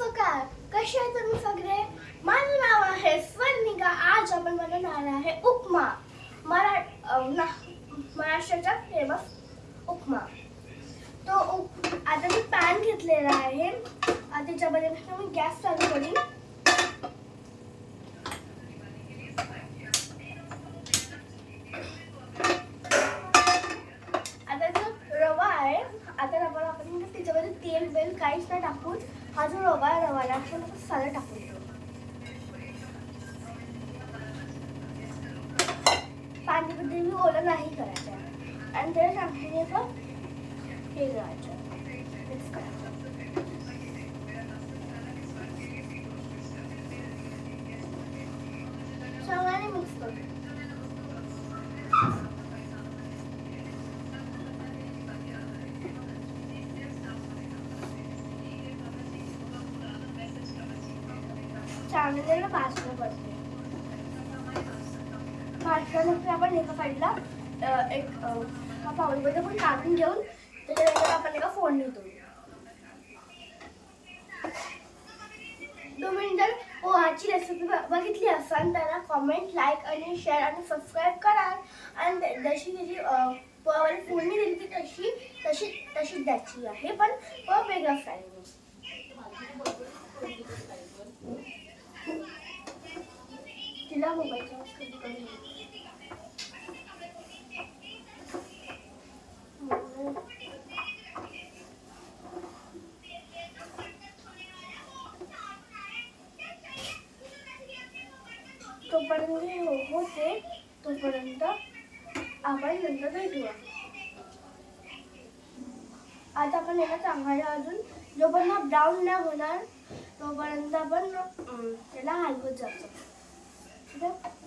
नमस्कार, कसे आहे तुम्ही सगळे? माझं नाव आहे स्वर्णिका. आज आपण बनवणार आहे उपमा. महाराष्ट्राचा फेमस उपमा. आता मी पॅन घेतलेला आहे. आता त्याच्यामध्ये मी गॅस चालू करीन. आता जो रवा आहे, आता आपण त्याच्यामध्ये तेल बेल काहीच नाही टाकून हा जो रवाला आपण साधं टाकून देऊ. पाणीमध्ये मी ओलं नाही करायचं आणि त्याला चांगले हे करायचं, मिक्स करायचं. चांगल्याने मिक्स करू. चांगल्याला भाजलं पाहिजे. भाजल्यानंतर आपण एका साईडला एक पाऊलमध्ये पण काढून घेऊन त्याच्यानंतर आपण एका फोडणी देऊ. तुम्ही जर पोहाची रेसिपी बघितली असाल तर कॉमेंट, लाईक आणि शेअर आणि सबस्क्राईब करा. आणि जशी त्याची पोहावाली फोडणी दिली ती तशीच द्यायची आहे, पण वेगळ्या स्टाईलने. तिला मोबाईलचा तोपर्यंत होते तोपर्यंत आपण नंतर भेटूया. आता आपण याला चांगला अजून जोपर्यंत ब्राऊन नाही होणार तोपर्यंत आपण त्याला हलवत जातो. ठीक आहे.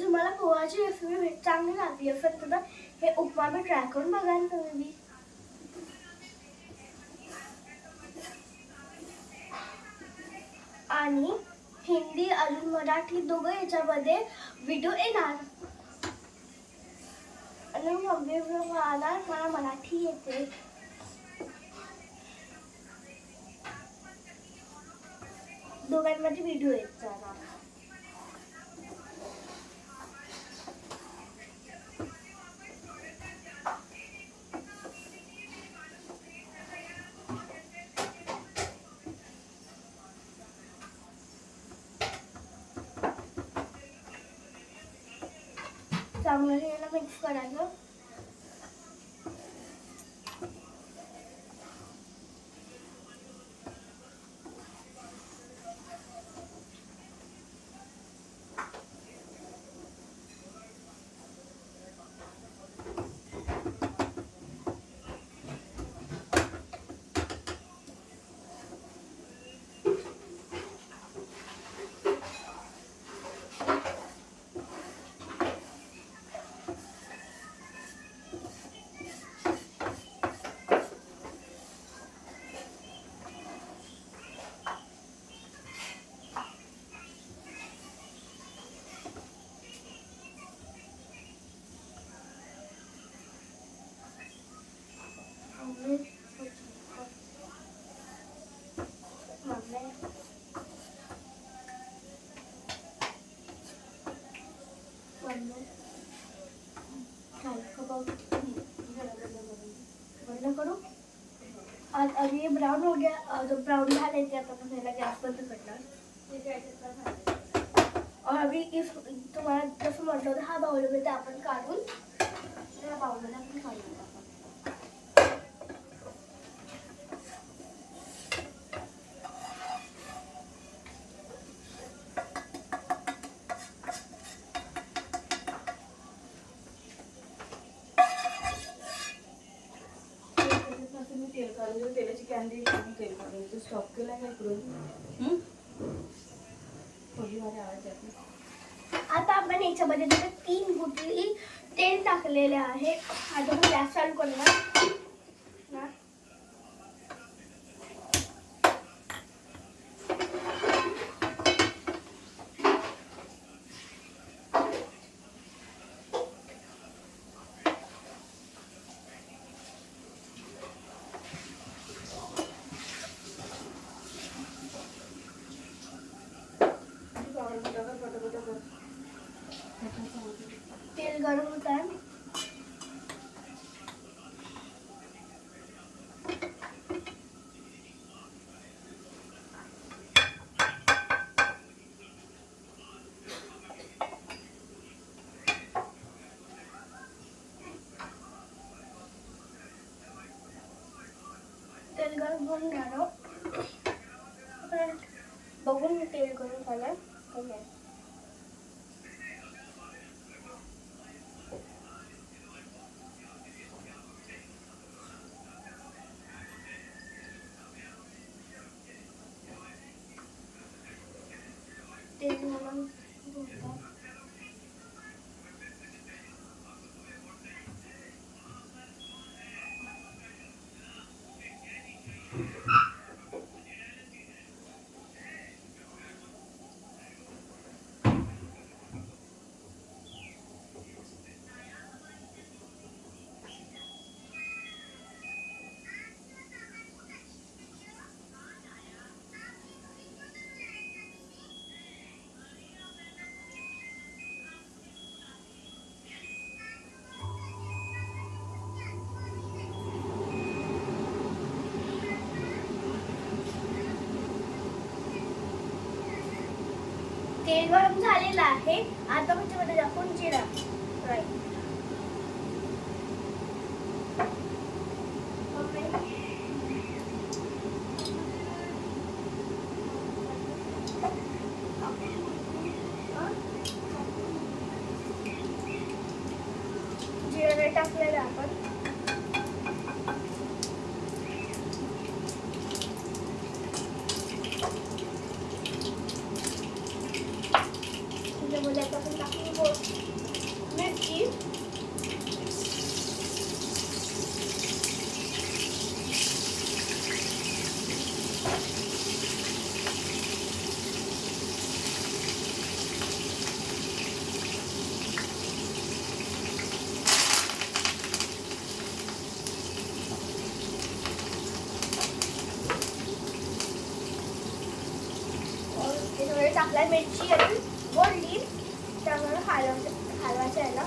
तुम्हाला पोहाची रेसिपी चांगली लागली असेल तर हे उपमा मी ट्राय करून बघा ना तुम्ही. आणि हिंदी अजून मराठी दोघं याच्यामध्ये व्हिडिओ येणार. आणि मला मराठी येते. दोघांमध्ये व्हिडिओ येत जाणार. चांगलं याला मिक्स करायचं. बंद करो. अब ये ब्राउन हो गया. जो ब्राउन झाले ते आता आपण याला गॅस बंद करणार. और अभी इस तुम्हाला जसं म्हटलं होतं हा बाउलमध्ये आपण काढून त्या बाउलमध्ये आपण काढून तेल काढून तेलाची कॅन्डी तेल काढून स्टॉप केला काय करून आवाज येतो. आता आपण याच्यामध्ये 3 गुटली तेल टाकलेले आहे. आता आपण गॅस चालू करणार. तेल गरम होऊन झालं. बघून तेल गरम झालं. तेल गरम होतं. तेल गरम झालेलं आहे. आता मी त्यामध्ये टाकून जिरा फ्राय. जिरा टाकलेलं आपण. त्याच्यामध्ये आता आपण टाकू मिरची. त्याच्यामध्ये टाकला मिरची आणि गोल्डी. त्यामुळे हलवायचं आहे ना.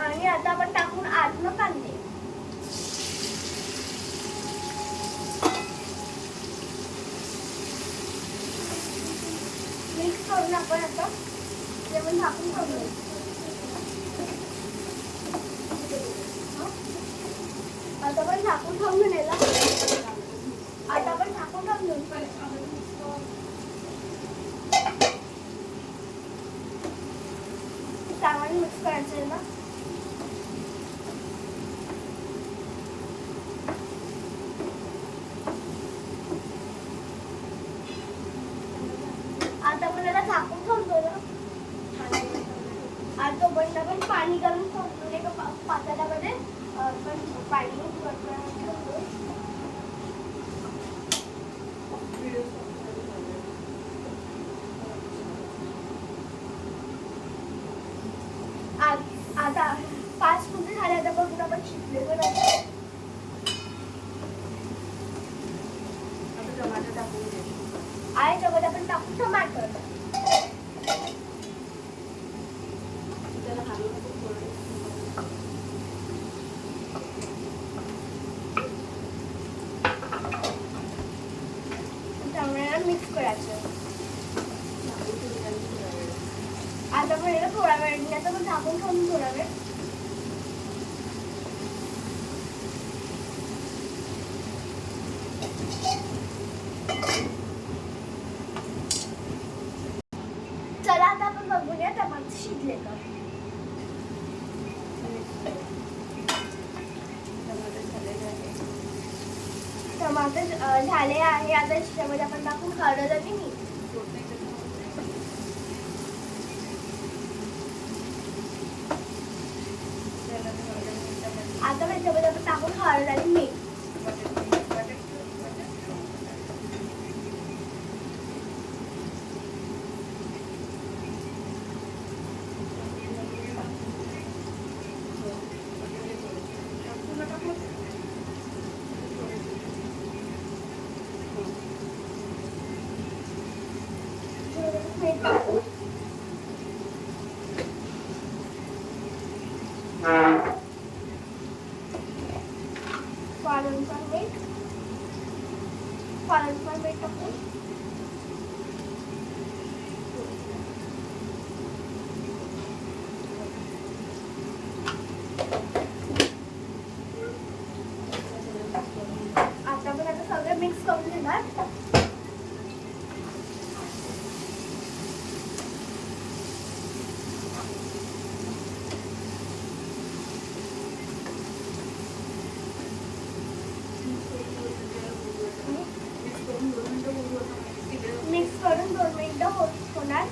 आणि आता आपण टाकून आतनं कांदे. मिक्स करून आपण आता जेवण झाकून ठेवूया. आता आपण झाकून ठेवून घेऊया. आता आपण झाकून ठेवून घेऊ. चांगलं मिक्स करायचं आहे ना. आता आपण याला झाकून ठेवतो ना. आता बंद आपण पाणी घालून ठेवतो. एका पातेल्यामध्ये आपण पाणी ठेवतो. आता 5 मिनिटं झाले. आता बघून आपण शिजलेलं आहे. टमाटर टाकून दे. आहे त्यामध्ये आपण टाकू टमाटर. त्याला हलवून थोडं चांगलं मिक्स करायचं. आता पण याला थोडा वेळ आता पण झाकून ठेवून थोडा वेळ. चला आता आपण बघूया टमाटर शिजले का. टमाटर झाले आहे. आता त्याच्यामध्ये आपण टाकून हळद आणि मीठ. आता त्याच्यामध्ये आपण टाकून हळद आणि मीठ. मीठ टाकू. आता आपण आता सगळं मिक्स करून घेणार. मिक्स करून 2 मिनिटं होणार.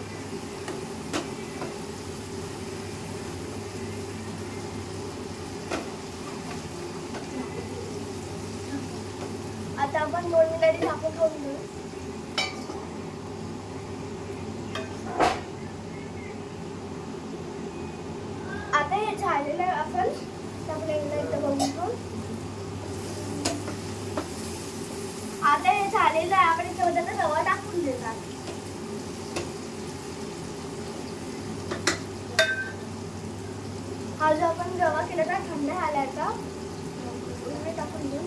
आता आपण 2 मिनिटांनी झाकून ठेवून देऊ. आता हे झालेलं आहे. आपण एकदा बघून घेऊ. आता हे झालेलं आहे. आपण याच्यामध्ये रवा टाकून देणार. हा जो आपण रवा केला तर थंड झाल्याचा टाकून देऊ.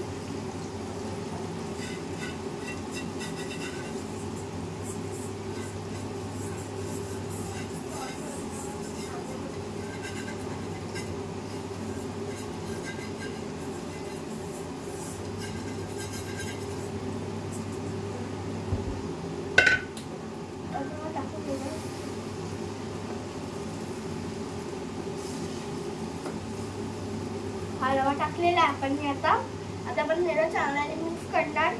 हा रवा टाकलेला आहे आपण हे आता आपण जरा चांगल्याने मिक्स करणार.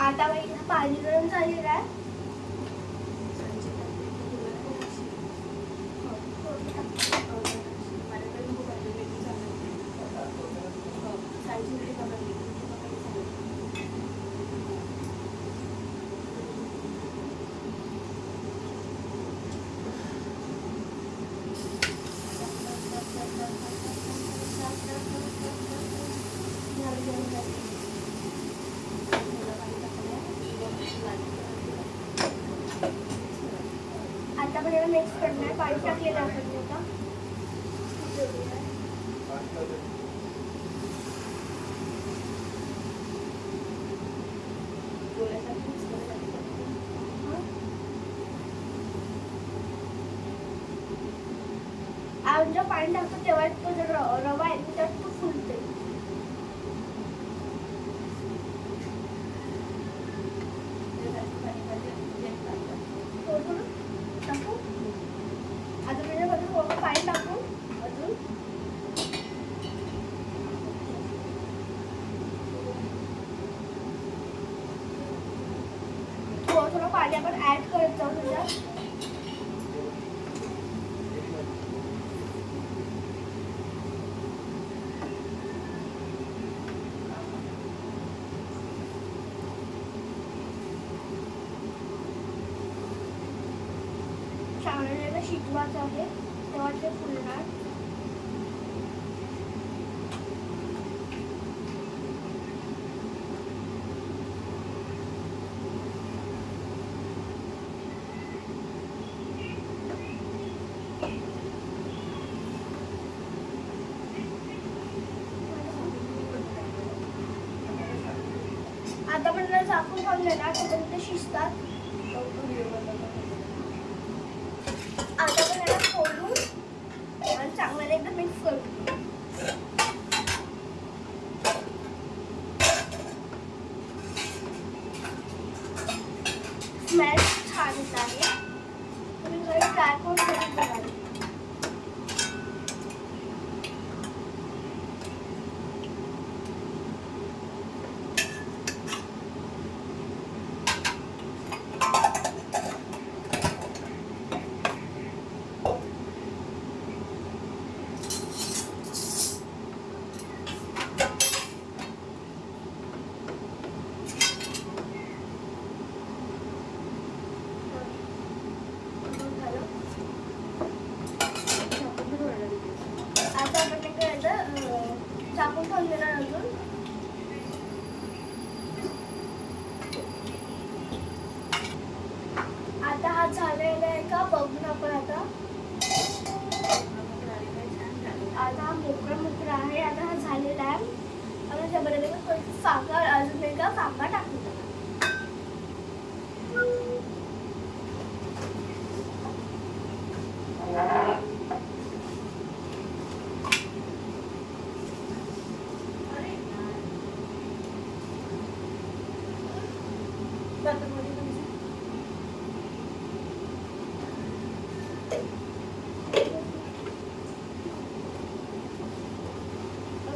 आता पाणी गरम झालेलं आहे. आता आपण याला मिक्स करणार. पाणी टाकलेलं आपण आता आपण जेव्हा पाणी टाकतो तेव्हा तो जो रवा आहे त्यात तो फुलते. आता त्याच्यामध्ये थोडं पाणी टाकू. अजून थोडं पाणी आपण ऍड करत जाऊ त्याच्यात. चांगल्याला शिजवायचं आहे तेव्हा ते फुलणार. आता आपण झाकून ठेवून देणार. त्याच्यानंतर ते शिजतात. आता आपण याला फोडून आणि चांगल्याने एकदम मिक्स करू. स्मेल छान येत आहे. तुम्ही घरी ट्राय करून बघा. मोकळा मोकळा आहे. आता हा झालेला आहे. आता त्याबरोबर थोडीशी साखर अजून एकदा साखर टाकून द्या.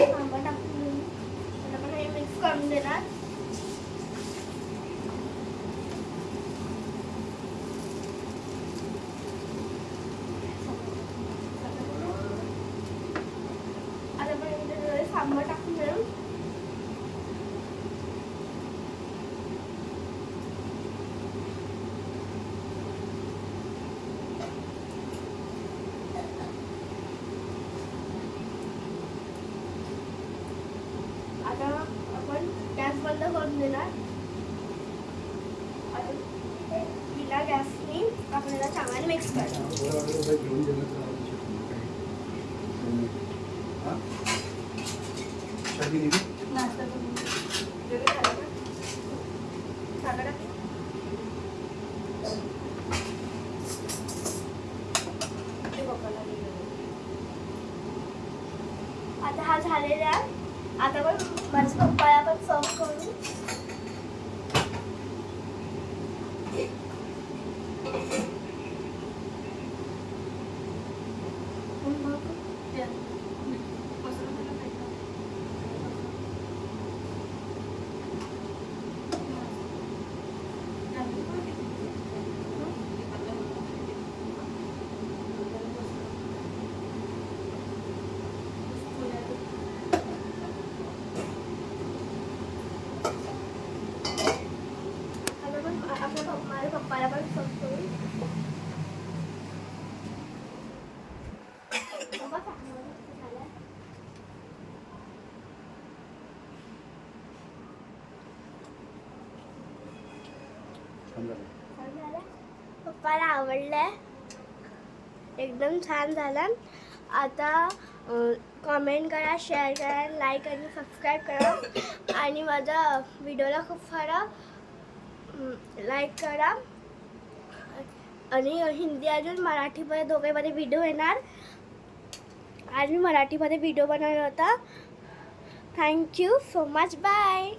सांबार टाकून देऊ. आता आपण हे मिक्स करून देणार. आता आपण याच्यामध्ये सांबार टाकून देऊ. आता आपण गॅस बंद करून देणार. आता बिना गॅसनी आपल्याला चांगल्याने मिक्स करायचं. नाश्ता करून वेगळं झालं का? साखर टाक. ते पप्पाला दिलं. आता हा झालेला आहे. आता पण माझ्या पप्पाला पण सर्व करू. त्या मसाला टाकला नाही का? जास्त पण नाही. आता पण माझ्या पप्पाला पण सर्व करू. पप्पा सांगा कसं झालं. छान झालं. पप्पाला आवडलंय. एकदम छान झालं. आता कमेंट करा, शेअर करा, लाईक आणि सबस्क्राईब करा आणि माझ्या व्हिडिओला खूप सारा लाईक करा. आणि हिंदी अजून मराठीमध्ये दोघेमध्ये व्हिडिओ येणार. आज मी मराठीमध्ये व्हिडिओ बनवला होता. Thank you so much. बाय.